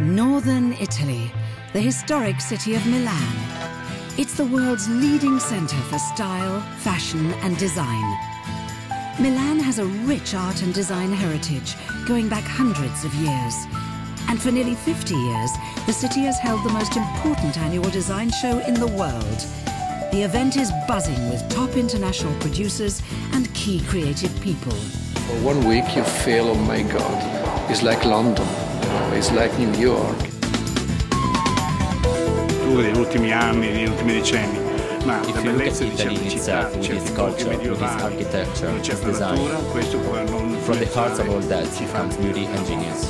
Northern Italy, the historic city of Milan. It's the world's leading centre for style, fashion and design. Milan has a rich art and design heritage going back hundreds of years. And for nearly 50 years, the city has held the most important annual design show in the world. The event is buzzing with top international producers and key creative people. For 1 week you feel, oh my God, it's like London, you know, it's like New York. Negli ultimi anni, negli ultimi decenni, ma if you look at Italy in itself, with its culture, with its architecture, its design, from the heart of all that comes beauty and genius.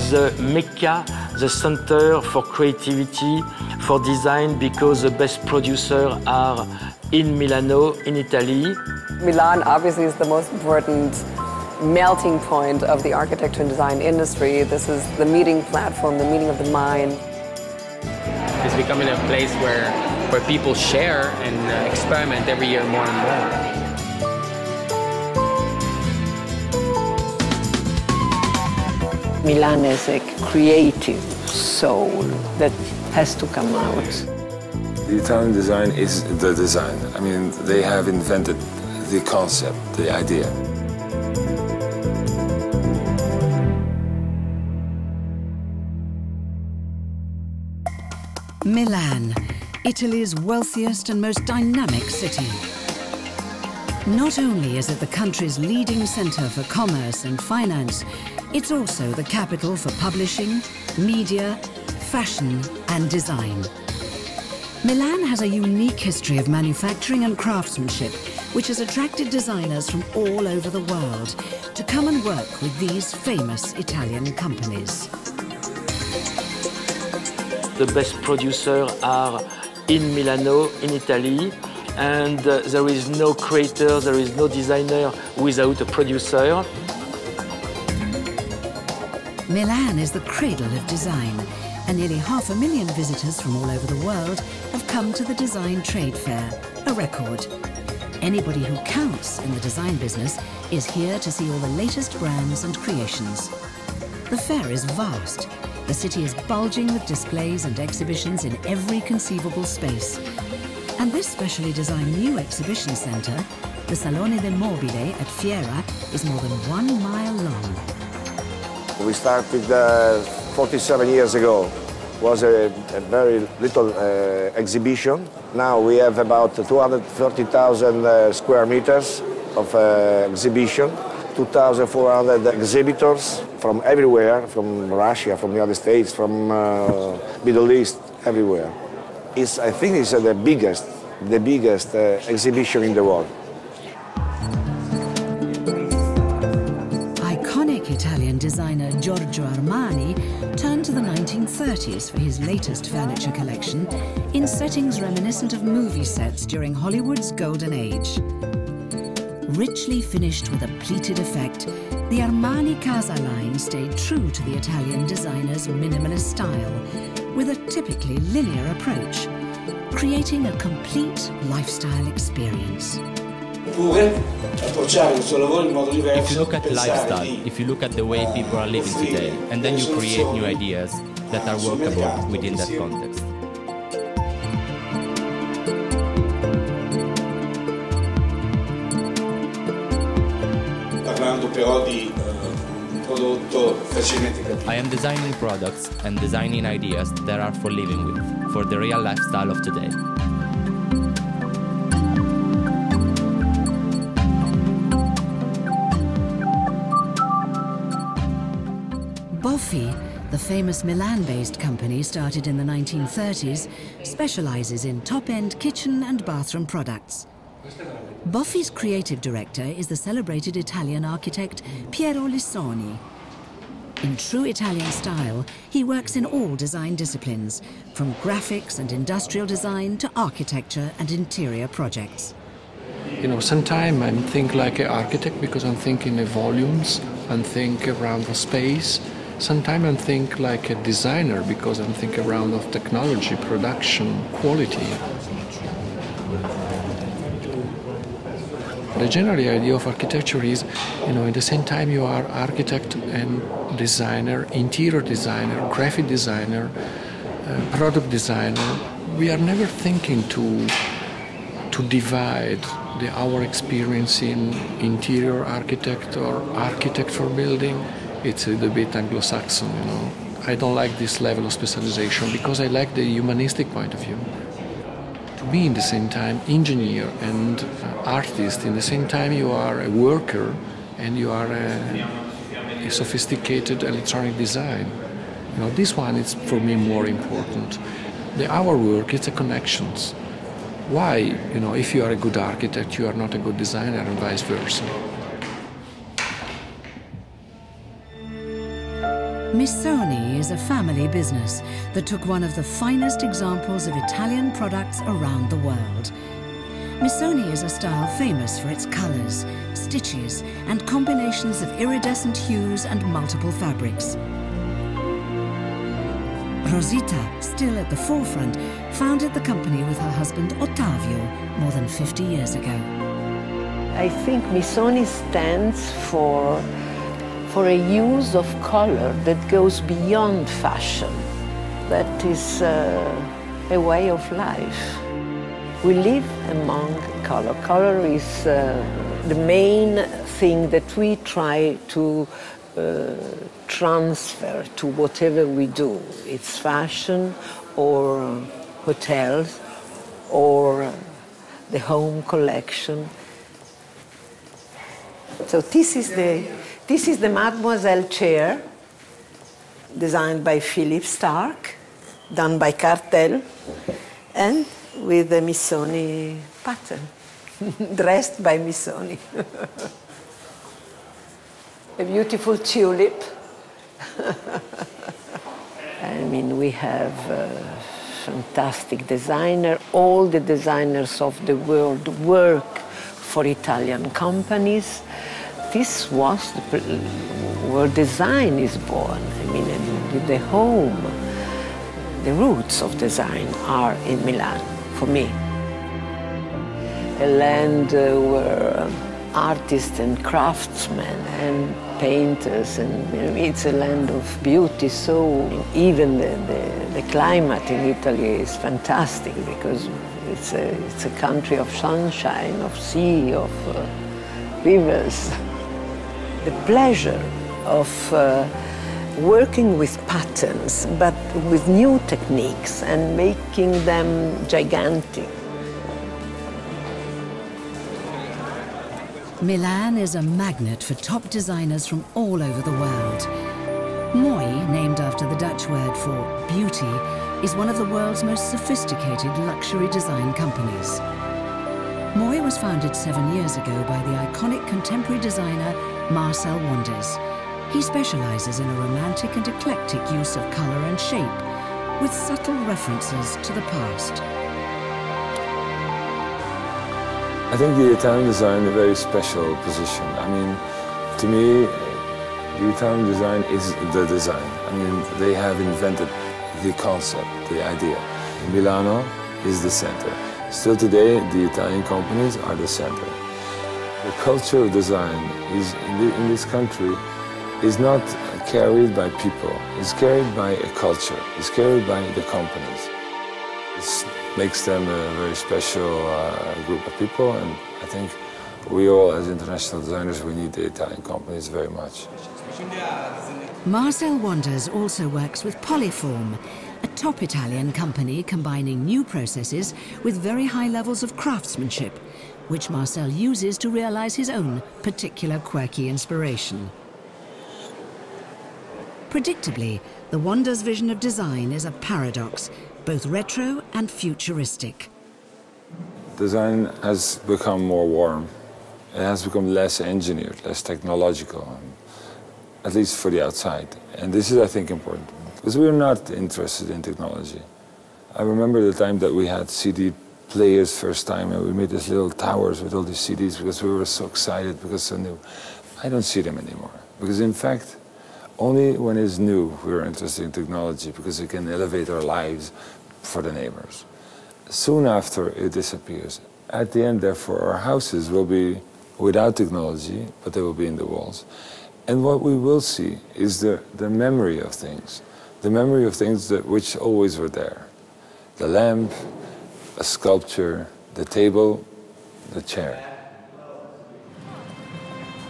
The Mecca, the center for creativity, for design, because the best producers are in Milano, in Italy. Milan obviously is the most important melting point of the architecture and design industry. This is the meeting platform, the meeting of the mind. It's becoming a place where people share and experiment every year more and more. Milan has a creative soul that has to come out. The Italian design is the design. I mean, they have invented the concept, the idea. Milan, Italy's wealthiest and most dynamic city. Not only is it the country's leading centre for commerce and finance, it's also the capital for publishing, media, fashion and design. Milan has a unique history of manufacturing and craftsmanship, which has attracted designers from all over the world to come and work with these famous Italian companies. The best producers are in Milano, in Italy, and there is no creator, there is no designer without a producer. Milan is the cradle of design, and nearly 500,000 visitors from all over the world have come to the design trade fair, a record. Anybody who counts in the design business is here to see all the latest brands and creations. The fair is vast. The city is bulging with displays and exhibitions in every conceivable space. And this specially designed new exhibition centre, the Salon De Mobile at Fiera, is more than 1 mile long. We started 47 years ago. It was a very little exhibition. Now we have about 230,000 square meters of exhibition, 2,400 exhibitors from everywhere, from Russia, from the United States, from Middle East, everywhere. I think it's the biggest exhibition in the world. Iconic Italian designer Giorgio Armani turned to the 1930s for his latest furniture collection in settings reminiscent of movie sets during Hollywood's golden age. Richly finished with a pleated effect, the Armani Casa line stayed true to the Italian designer's minimalist style, with a typically linear approach, creating a complete lifestyle experience. If you look at lifestyle, if you look at the way people are living today, and then you create new ideas that are workable within that context. I am designing products and designing ideas that are for living with, for the real lifestyle of today. Boffi, the famous Milan-based company started in the 1930s, specializes in top-end kitchen and bathroom products. Boffi's creative director is the celebrated Italian architect Piero Lissoni. In true Italian style, he works in all design disciplines, from graphics and industrial design to architecture and interior projects. You know, sometimes I think like an architect because I'm thinking of volumes and think around the space. Sometimes I think like a designer because I'm thinking around of technology, production, quality. The general idea of architecture is, at the same time you are architect and designer, interior designer, graphic designer, product designer. We are never thinking to divide our experience in interior architect or architect for building. It's a little bit Anglo-Saxon, I don't like this level of specialization because I like the humanistic point of view. To be in the same time engineer and artist, in the same time you are a worker and you are a sophisticated electronic design. This one is for me more important. Our work is the connections. Why, if you are a good architect, you are not a good designer and vice versa. Missoni is a family business that took one of the finest examples of Italian products around the world. Missoni is a style famous for its colors, stitches, and combinations of iridescent hues and multiple fabrics. Rosita, still at the forefront, founded the company with her husband Ottavio more than 50 years ago. I think Missoni stands for a use of color that goes beyond fashion. That is a way of life. We live among color. Color is the main thing that we try to transfer to whatever we do. It's fashion or hotels or the home collection. So this is the Mademoiselle chair, designed by Philip Stark, done by Cartel, and with the Missoni pattern, dressed by Missoni. A beautiful tulip. I mean, we have fantastic designer. All the designers of the world work for Italian companies. This was where design is born. I mean, the home, the roots of design are in Milan, for me. A land where artists and craftsmen and painters, and it's a land of beauty. So even the climate in Italy is fantastic because it's a country of sunshine, of sea, of rivers. The pleasure of working with patterns, but with new techniques and making them gigantic. Milan is a magnet for top designers from all over the world. Moi, named after the Dutch word for beauty, is one of the world's most sophisticated luxury design companies. Moi was founded 7 years ago by the iconic contemporary designer Marcel Wanders. He specializes in a romantic and eclectic use of color and shape, with subtle references to the past. I think the Italian design is a very special position. I mean, to me, the Italian design is the design. I mean, they have invented the concept, the idea. Milano is the center. Still today, the Italian companies are the center. The culture of design is in this country is not carried by people. It's carried by a culture. It's carried by the companies. This makes them a very special group of people, and I think we all, as international designers, we need the Italian companies very much. Marcel Wanders also works with Polyform, a top Italian company combining new processes with very high levels of craftsmanship, which Marcel uses to realize his own particular quirky inspiration. Predictably, the Wanders' vision of design is a paradox, both retro and futuristic. Design has become more warm. It has become less engineered, less technological, at least for the outside. And this is, I think, important, because we're not interested in technology. I remember the time that we had CD players first time, and we made these little towers with all these CDs because we were so excited, because so new. I don't see them anymore, because in fact, only when it's new we're interested in technology, because it can elevate our lives for the neighbors. Soon after, it disappears. At the end, therefore, our houses will be without technology, but they will be in the walls. And what we will see is the memory of things. The memory of things which always were there. The lamp, a sculpture, the table, the chair.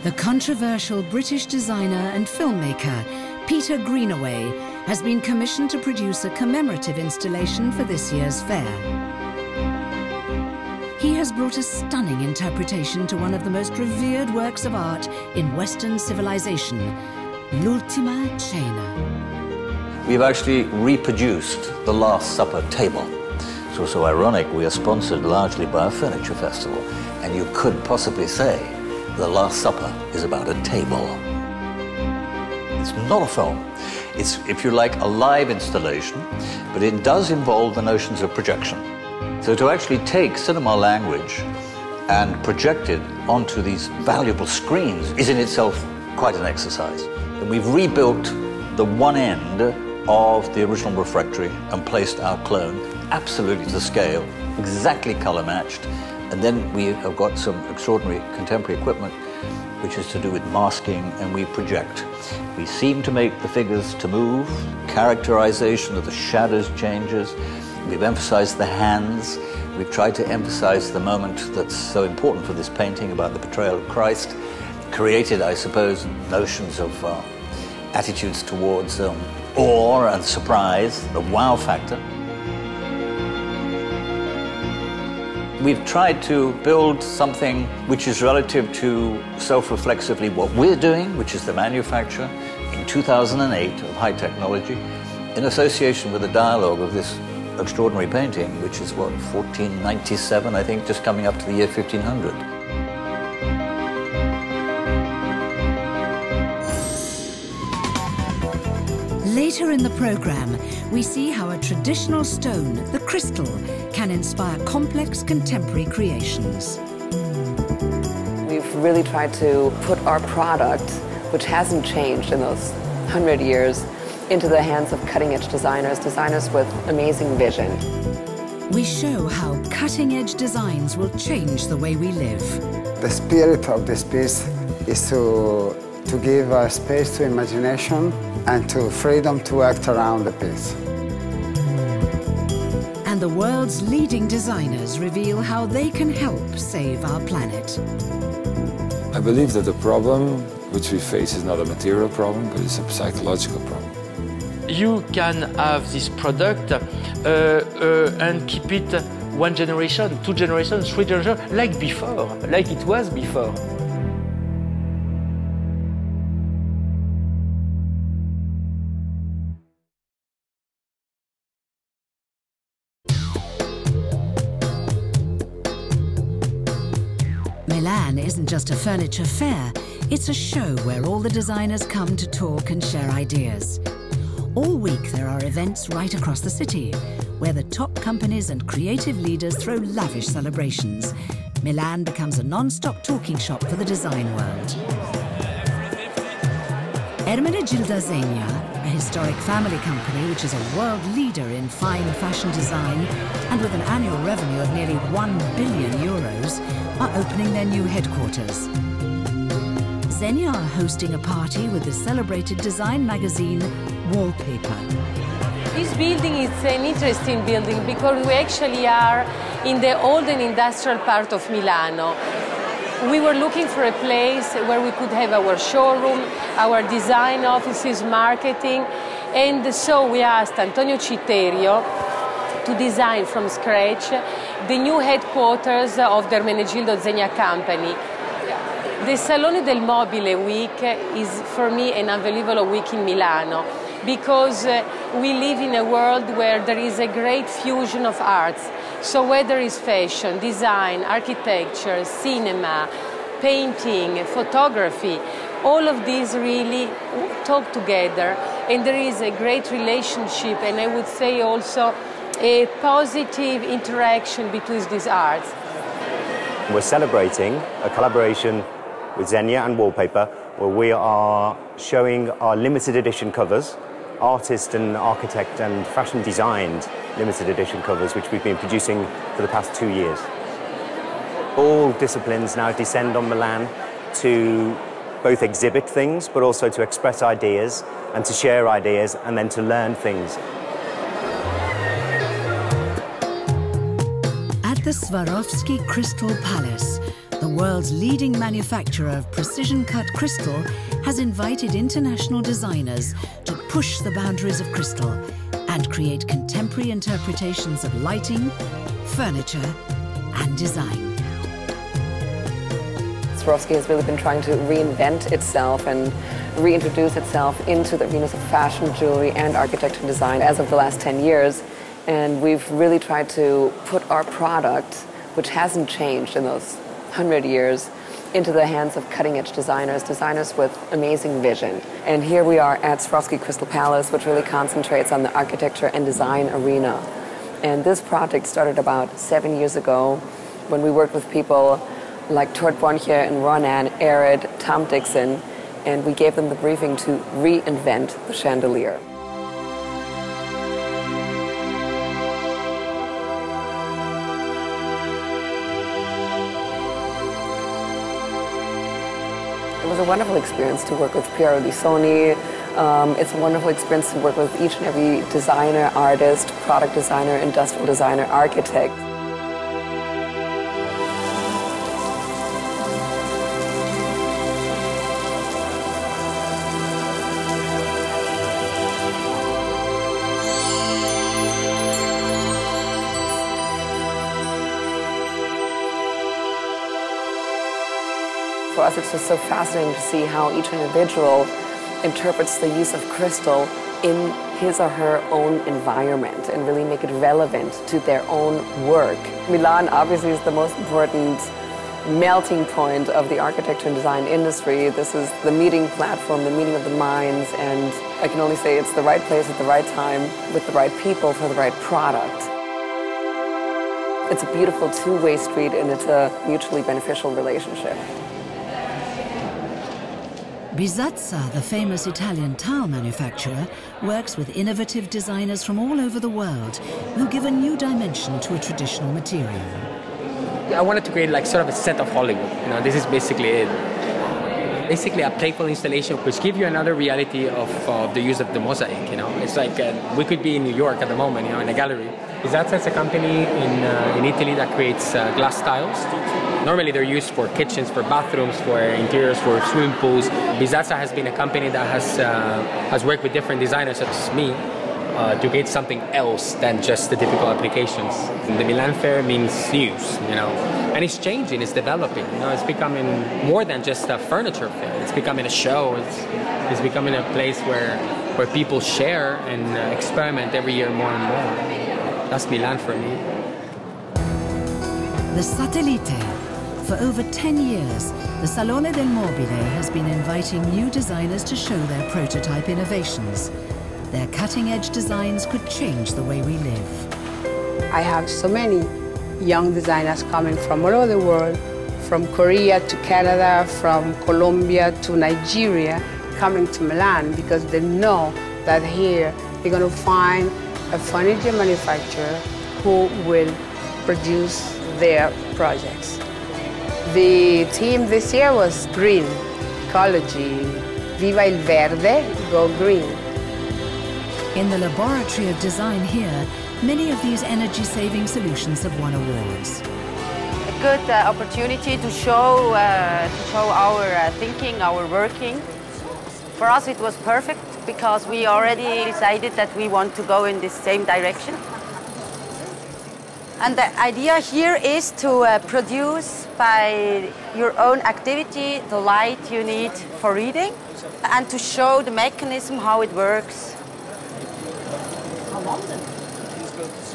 The controversial British designer and filmmaker Peter Greenaway has been commissioned to produce a commemorative installation for this year's fair. He has brought a stunning interpretation to one of the most revered works of art in Western civilization, L'Ultima Cena. We've actually reproduced the Last Supper table. It's also ironic, we are sponsored largely by a furniture festival, and you could possibly say the Last Supper is about a table. It's not a film. It's, if you like, a live installation, but it does involve the notions of projection. So to actually take cinema language and project it onto these valuable screens is in itself quite an exercise. And we've rebuilt the one end of the original refractory and placed our clone absolutely to scale, exactly color matched. And then we have got some extraordinary contemporary equipment which is to do with masking, and we project. We seem to make the figures to move, characterization of the shadows changes. We've emphasized the hands. We've tried to emphasize the moment that's so important for this painting about the portrayal of Christ. Created, I suppose, notions of attitudes towards awe and surprise, the wow factor. We've tried to build something which is relative to self-reflexively what we're doing, which is the manufacture in 2008 of high technology, in association with the dialogue of this extraordinary painting, which is what, 1497, I think, just coming up to the year 1500. Later in the program, we see how a traditional stone, the crystal, can inspire complex contemporary creations. We've really tried to put our product, which hasn't changed in those 100 years, into the hands of cutting-edge designers, designers with amazing vision. We show how cutting-edge designs will change the way we live. The spirit of this piece is to give a space to imagination and to freedom to act around the piece. And the world's leading designers reveal how they can help save our planet. I believe that the problem which we face is not a material problem, but it's a psychological problem. You can have this product and keep it 1 generation, 2 generations, 3 generations, like before, like it was before. Milan isn't just a furniture fair, it's a show where all the designers come to talk and share ideas. All week there are events right across the city, where the top companies and creative leaders throw lavish celebrations. Milan becomes a non-stop talking shop for the design world. Ermenegildo Zegna, a historic family company which is a world leader in fine fashion design and with an annual revenue of nearly €1 billion, are opening their new headquarters. Zegna are hosting a party with the celebrated design magazine Wallpaper. This building is an interesting building because we actually are in the old and industrial part of Milano. We were looking for a place where we could have our showroom, our design offices, marketing, and so we asked Antonio Citterio to design from scratch the new headquarters of the Ermenegildo Zegna company. The Salon De Mobile week is for me an unbelievable week in Milano because we live in a world where there is a great fusion of arts. So whether it's fashion, design, architecture, cinema, painting, photography, all of these really talk together, and there is a great relationship, and I would say also a positive interaction between these arts. We're celebrating a collaboration with Zegna and Wallpaper, where we are showing our limited edition covers, artist and architect and fashion designed limited edition covers, which we've been producing for the past 2 years. All disciplines now descend on Milan to both exhibit things, but also to express ideas and to share ideas and then to learn things. At the Swarovski Crystal Palace, the world's leading manufacturer of precision-cut crystal has invited international designers to push the boundaries of crystal and create contemporary interpretations of lighting, furniture, and design. Swarovski has really been trying to reinvent itself and reintroduce itself into the arenas of fashion, jewelry, and architecture and design as of the last 10 years. And we've really tried to put our product, which hasn't changed in those 100 years, into the hands of cutting-edge designers, designers with amazing vision. And here we are at Swarovski Crystal Palace, which really concentrates on the architecture and design arena. And this project started about 7 years ago when we worked with people like Tord Bonche and Ronan, Arid, Tom Dixon, and we gave them the briefing to reinvent the chandelier. It was a wonderful experience to work with Piero Di Soni. It's a wonderful experience to work with each and every designer, artist, product designer, industrial designer, architect. For us, it's just so fascinating to see how each individual interprets the use of crystal in his or her own environment and really make it relevant to their own work. Milan obviously is the most important melting point of the architecture and design industry. This is the meeting platform, the meeting of the minds, and I can only say it's the right place at the right time with the right people for the right product. It's a beautiful two-way street and it's a mutually beneficial relationship. Bisazza, the famous Italian tile manufacturer, works with innovative designers from all over the world who give a new dimension to a traditional material. I wanted to create like sort of a set of Hollywood. You know, this is basically it. Basically a playful installation which gives you another reality of the use of the mosaic. You know, it's like we could be in New York at the moment, you know, in a gallery. Bisazza is a company in Italy that creates glass tiles. Normally they're used for kitchens, for bathrooms, for interiors, for swimming pools. Bisazza has been a company that has worked with different designers such as me to create something else than just the typical applications. The Milan Fair means news, you know, and it's changing, it's developing. You know, it's becoming more than just a furniture fair. It's becoming a show. It's becoming a place where people share and experiment every year more and more. That's Milan for me. The Satellite. For over 10 years, the Salon De Mobile has been inviting new designers to show their prototype innovations. Their cutting-edge designs could change the way we live. I have so many young designers coming from all over the world, from Korea to Canada, from Colombia to Nigeria, coming to Milan because they know that here they're going to find a furniture manufacturer who will produce their projects. The theme this year was green, ecology, Viva il Verde, go green. In the laboratory of design here, many of these energy-saving solutions have won awards. A good opportunity to show our thinking, our working. For us it was perfect because we already decided that we want to go in the same direction. And the idea here is to produce by your own activity the light you need for reading and to show the mechanism, how it works.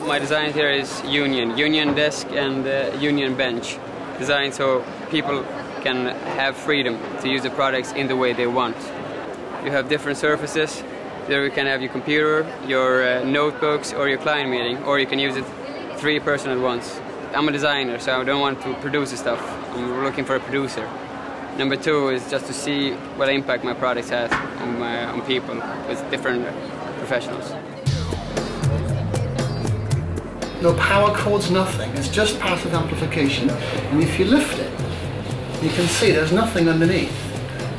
My design here is union desk and union bench. Designed so people can have freedom to use the products in the way they want. You have different surfaces. There you can have your computer, your notebooks or your client meeting, or you can use it 3 persons at once. I'm a designer, so I don't want to produce the stuff. I'm looking for a producer. Number 2 is just to see what impact my products have on people with different professionals. no power cords, nothing. It's just passive amplification. And if you lift it, you can see there's nothing underneath.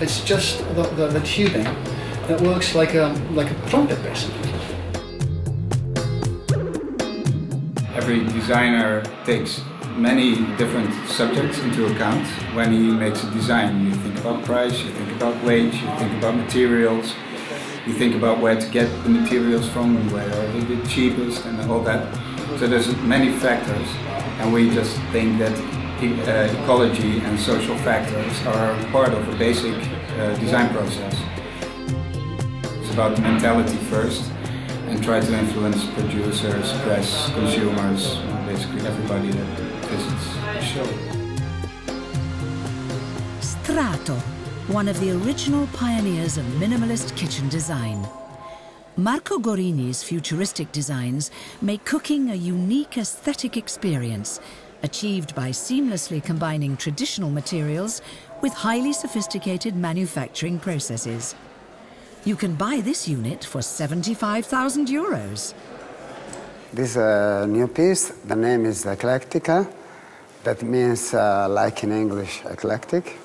It's just the tubing that works like a trumpet, basically. Every designer takes many different subjects into account when he makes a design. You think about price, you think about weight, you think about materials, you think about where to get the materials from, where are they the cheapest and all that. So there's many factors, and we just think that ecology and social factors are part of a basic design process. It's about mentality first, and try to influence producers, press, consumers, basically everybody that visits the show. Strato, one of the original pioneers of minimalist kitchen design. Marco Gorini's futuristic designs make cooking a unique aesthetic experience, achieved by seamlessly combining traditional materials with highly sophisticated manufacturing processes. You can buy this unit for 75,000 euros. This new piece, the name is Eclectica. That means, like in English, eclectic.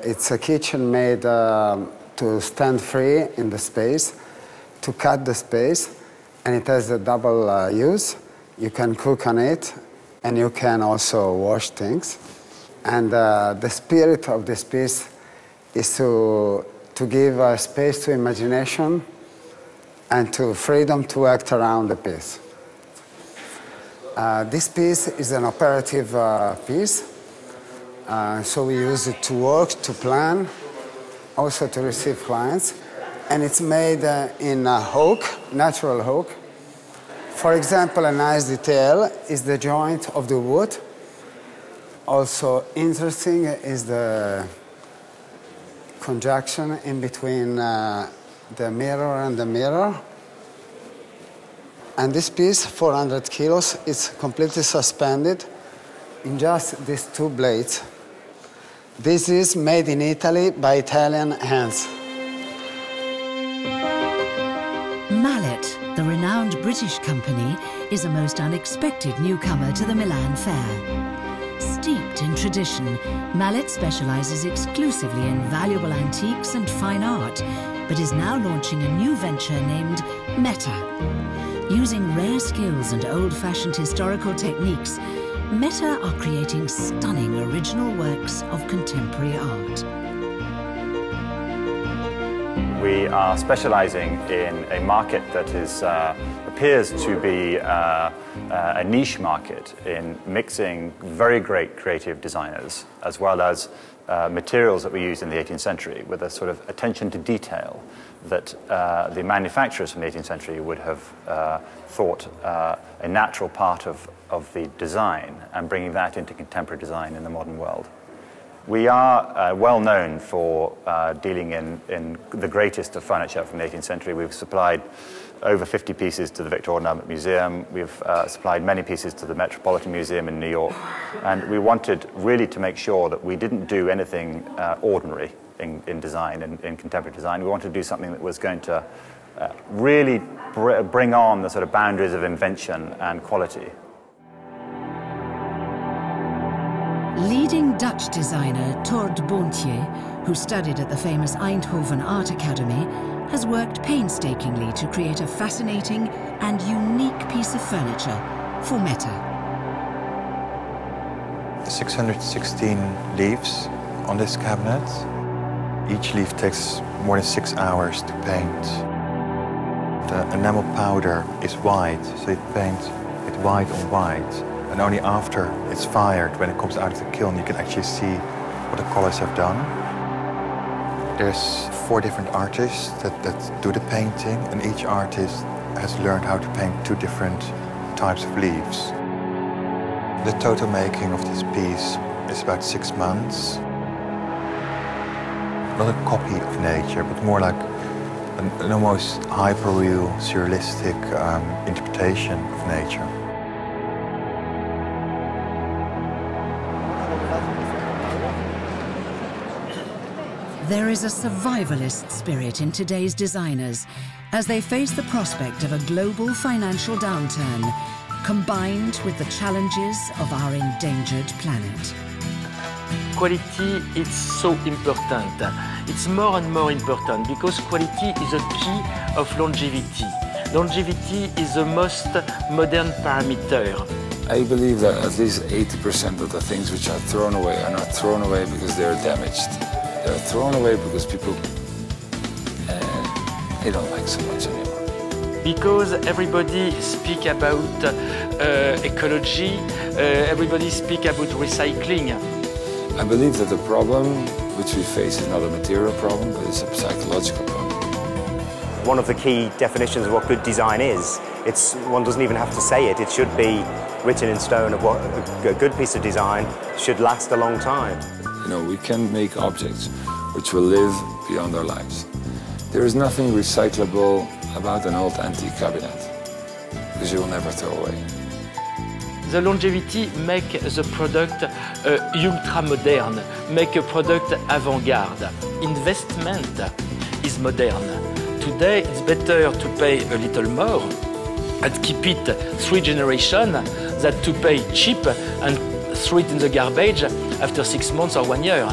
It's a kitchen made to stand free in the space, to cut the space, and it has a double use. You can cook on it, and you can also wash things. And the spirit of this piece is to give space to imagination and to freedom to act around the piece. This piece is an operative piece, so we use it to work, to plan, also to receive clients. And it's made in oak, natural oak. For example, a nice detail is the joint of the wood. Also interesting is the conjunction in between the mirror and the mirror. And this piece, 400 kilos, is completely suspended in just these two blades. This is made in Italy by Italian hands. Mallet, the renowned British company, is a most unexpected newcomer to the Milan Fair. Steeped in tradition, Mallet specializes exclusively in valuable antiques and fine art, but is now launching a new venture named Meta. Using rare skills and old-fashioned historical techniques, Meta are creating stunning original works of contemporary art. We are specializing in a market that appears to be a niche market in mixing very great creative designers as well as materials that we used in the 18th century with a sort of attention to detail that the manufacturers from the 18th century would have thought a natural part of the design, and bringing that into contemporary design in the modern world. We are well known for dealing in the greatest of furniture from the 18th century. We've supplied over 50 pieces to the Victoria and Albert Museum. We've supplied many pieces to the Metropolitan Museum in New York. And we wanted really to make sure that we didn't do anything ordinary in design, in contemporary design. We wanted to do something that was going to really bring on the sort of boundaries of invention and quality. Leading Dutch designer Tord Bontier, who studied at the famous Eindhoven Art Academy, has worked painstakingly to create a fascinating and unique piece of furniture for Meta. 616 leaves on this cabinet. Each leaf takes more than 6 hours to paint. The enamel powder is white, so it paints it white on white. And only after it's fired, when it comes out of the kiln, you can actually see what the colors have done. There's 4 different artists that do the painting, and each artist has learned how to paint 2 different types of leaves. The total making of this piece is about 6 months. Not a copy of nature, but more like an almost hyper-real, surrealistic interpretation of nature. There is a survivalist spirit in today's designers as they face the prospect of a global financial downturn. combined with the challenges of our endangered planet. Quality is so important. It's more and more important because quality is a key of longevity. Longevity is the most modern parameter. I believe that at least 80% of the things which are thrown away are not thrown away because they're damaged. They're thrown away because people, they don't like so much anymore. Because everybody speak about ecology, everybody speak about recycling. I believe that the problem which we face is not a material problem, but it's a psychological problem. One of the key definitions of what good design is, one doesn't even have to say it. It should be written in stone of what a good piece of design should last a long time. You know, we can make objects which will live beyond our lives. There is nothing recyclable about an old antique cabinet, because you will never throw away. The longevity make the product ultra-modern, make a product avant-garde. Investment is modern. Today, it's better to pay a little more and keep it 3 generations than to pay cheap and throw it in the garbage after 6 months or 1 year.